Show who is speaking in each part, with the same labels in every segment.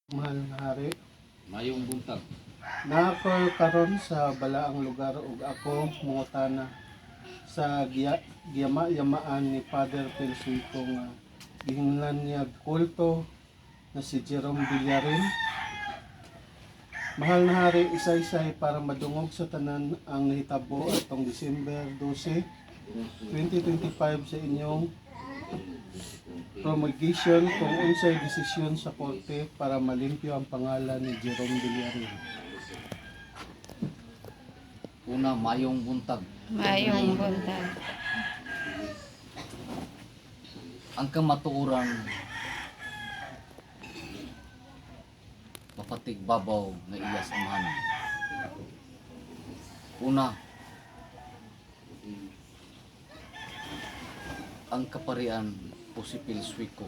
Speaker 1: Mahal nga hari,
Speaker 2: Mayong buntag.
Speaker 1: naako karon sa balaang lugar ug ako mangutana sa giyama-yamaan ni Father Pelsuito nga gihinglan niya kulto na si Jerome Villarin. Mahal na hari, isa-isay para madungog sa tanan ang nahitabo atong December 12, 2025 sa inyong promulgation kung unsay desisyon sa korte para malimpyo ang pangalan ni Jerome Villarin.
Speaker 2: Una, mayong buntag.
Speaker 3: Mayong buntag.
Speaker 2: Ang kamatuoran mapatig babaw nga iyas amahan. Una, ang kaparian o si Pilsuiko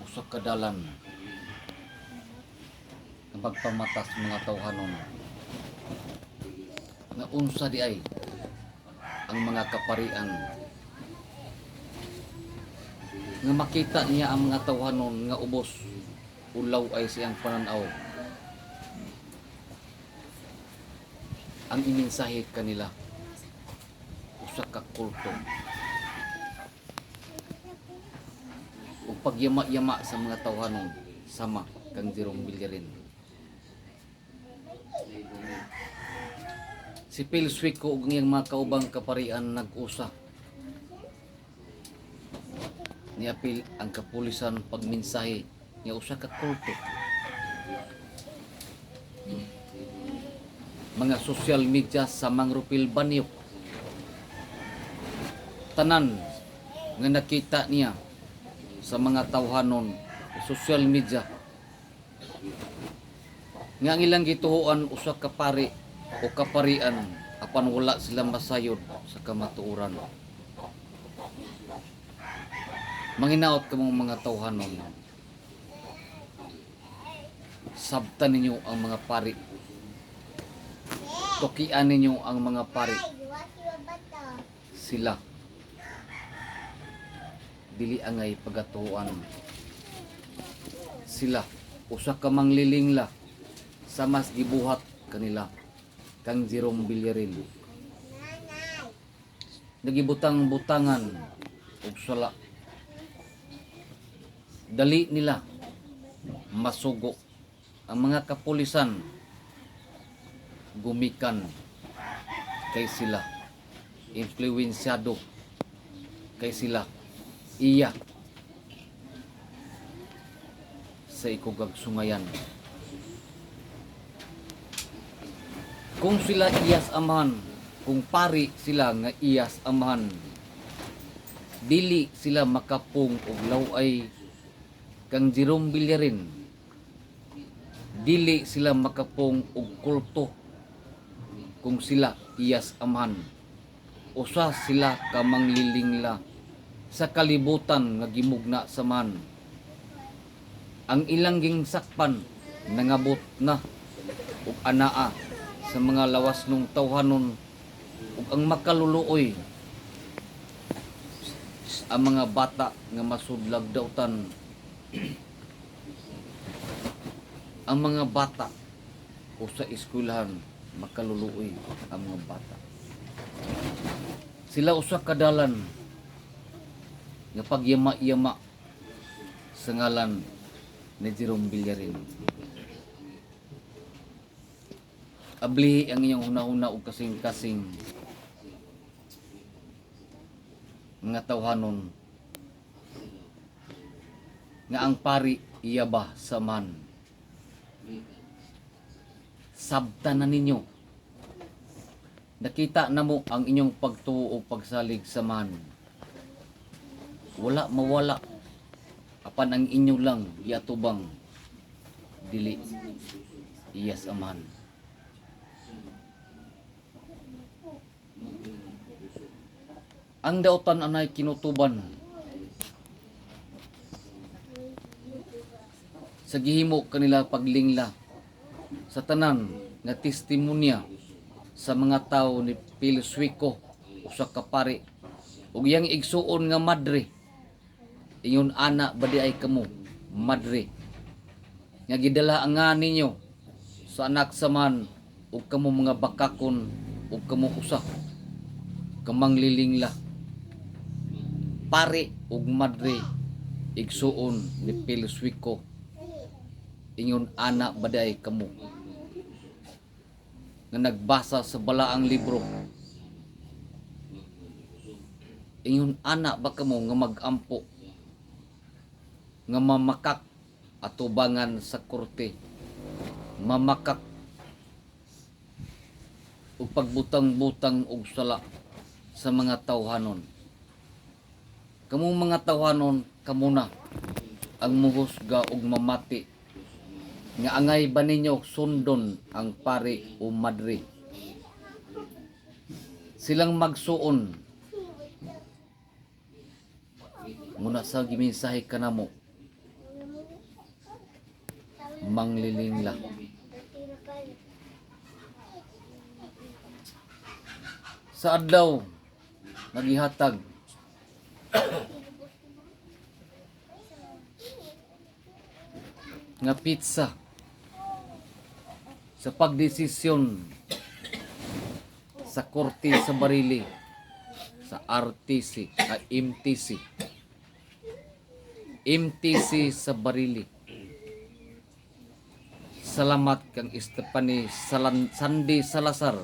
Speaker 2: usa kadalan nga magpamatas mga tawhanon nga unsa di ay ang mga kaparian nga makita niya ang mga tawhanon nga ubos ulaw ay siyang pananaw ang iminsahe kanila usa ka kulto o pagyama-yama sa mga tawhanon sama kang Jerome Villarin. Si Pilsuiko ug niyang mga kaubang kaparian nag-usa. Niapil ang kapulisan pagmensahe niya usa ka kulto. Mga social media sa Mangrupil Banyo. Tanan nga nakita niya sa mga tawhanon social media nga ang ilang gituhuan usa ka pari o kaparian apan wala sila masayod sa kamatuoran. Manginaot kamong mga tawhanon, sabtan ninyo ang mga pari, tukian ninyo ang mga pari, sila dili angay pagatuan, sila usa ka manglilingla sa mas gibuhat kanila kang Jerome Villarin. Nagibutang-butangan ug sala. Dali nila masugo ang mga kapulisan gumikan kay sila influensyado kay sila iya sa ikugag sungayan. Kung sila iyas amahan, kung pari sila nga iyas amahan, dili sila makapung og laway kang Jerome Villarin. Dili sila makapung og kulto kung sila iyas amahan. Usa sila ka manglilingla sa kalibutan nga gimugna sa man. Ang ilang gingsakpan nangabot na ug anaa sa mga lawas nung tawhanon ug ang makaluluoy ang mga bata nga masudlag dawtan ang mga bata o sa eskwelahan makaluluoy ang mga bata. Sila usa kadalan nga pagyama-yama sa ngalan ni Jerome Villarin. Ablihi ang iyong hunahuna o kasing-kasing nga tawhanon nga ang pari iya ba sa man. Sabtan na ninyo. Nakita na mo ang inyong pagtuo o pagsalig sa man. Wala mawala. Apan ang inyo lang giatubang dili iyas aman. Ang dautan anay kinutuban sa gihimo kanila paglingla sa tanan nga testimonya sa mga tawo ni Pilsuiko usa ka pari ug iyang igsuon nga madre ingon ana badi ay kamo madre nga gidala nga ninyo sa anak sa man ug kamo mga bakakon ug kamo usa kamang lilingla pare ug madre igsuon ni Pilswiko ingon ana baday kamo nga nagbasa sa balaang libro. Ingon ana ba kamo nga magampo nga mamakak atubangan sa korte, mamakak ug pagbutang-butang og sala sa mga tawhanon. Kamong mga tawhanon kamo na ang muhusga og mamati nga angay ba ninyo sundon ang pare o madre. Silang magsuon muna sa gimensahe kanamo manglilingla. Sa adlaw nagihatag nga pizza sa pagdesisyon sa korte sa Barili sa RTC MTC sa Barili. Salamat kang Estefany Sandy Salazar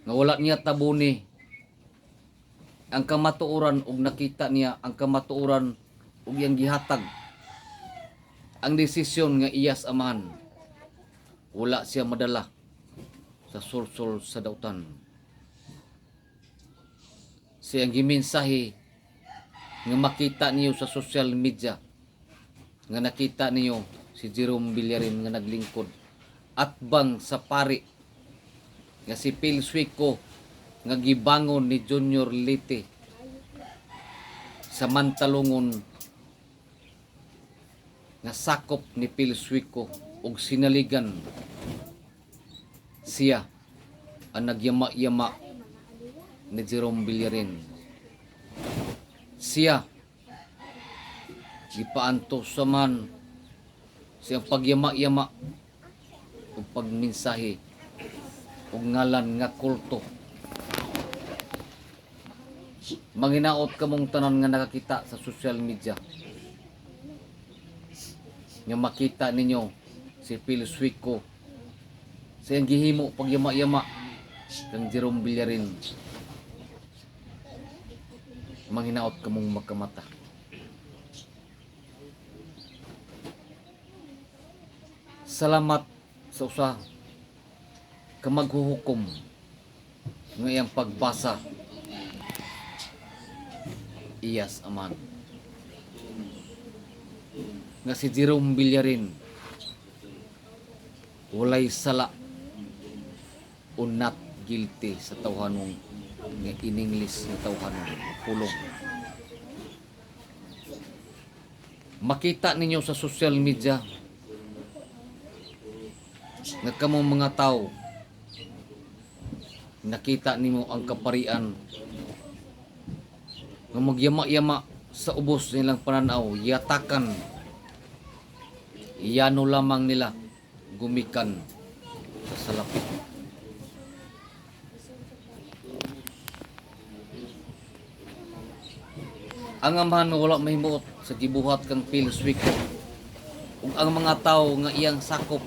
Speaker 2: nga wala niya tabuni ang kamatuoran ug nakita niya ang kamatuoran ug iyang gihatag ang desisyon nga iyas amahan. Wala siya madala sa sulsol sa dautan. Siyang gimensahe nga makita niyo sa social media nga nakita niyo si Jerome Villarin nga naglingkod at bang sa pari nga si Pilswiko nga gibangon ni Junior Liti sa Mantalungon nga sakop ni Pilswiko ug sinaligan siya ang nagyama-yama ni Jerome Villarin. Siya gipaantos sa man siyang pagyama-yama ug pagmensahe ug ngalan nga kulto. Manginaot kamong tanan nga nakakita sa social media nga makita ninyo si Pilswiko siyang gihimo pagyama-yama kang Jerome Villarin. Manginaot kamong magkamata. Salamat sa usa ka maghuhukom nga iyang pagbasa iyas aman nga si Jerome Villarin walay sala o not guilty sa tawhanong nga in English nga tawhanon pulong. Makita ninyo sa social media nga kamong mga tao nakita nimo ang kaparian nga magyama-yama sa ubos nilang pananaw, yatakan iyano lamang nila gumikan sa salapit. Ang amahan nga wala mahimuot sa gibuhat kang Pilswiko ug ang mga tao nga iyang sakop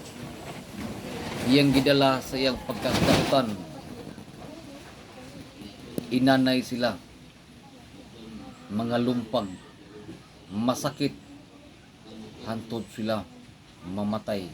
Speaker 2: iyang gidala sa iyang pagkakautan, inanay sila mga lumpag, masakit, hantod sila mamatay.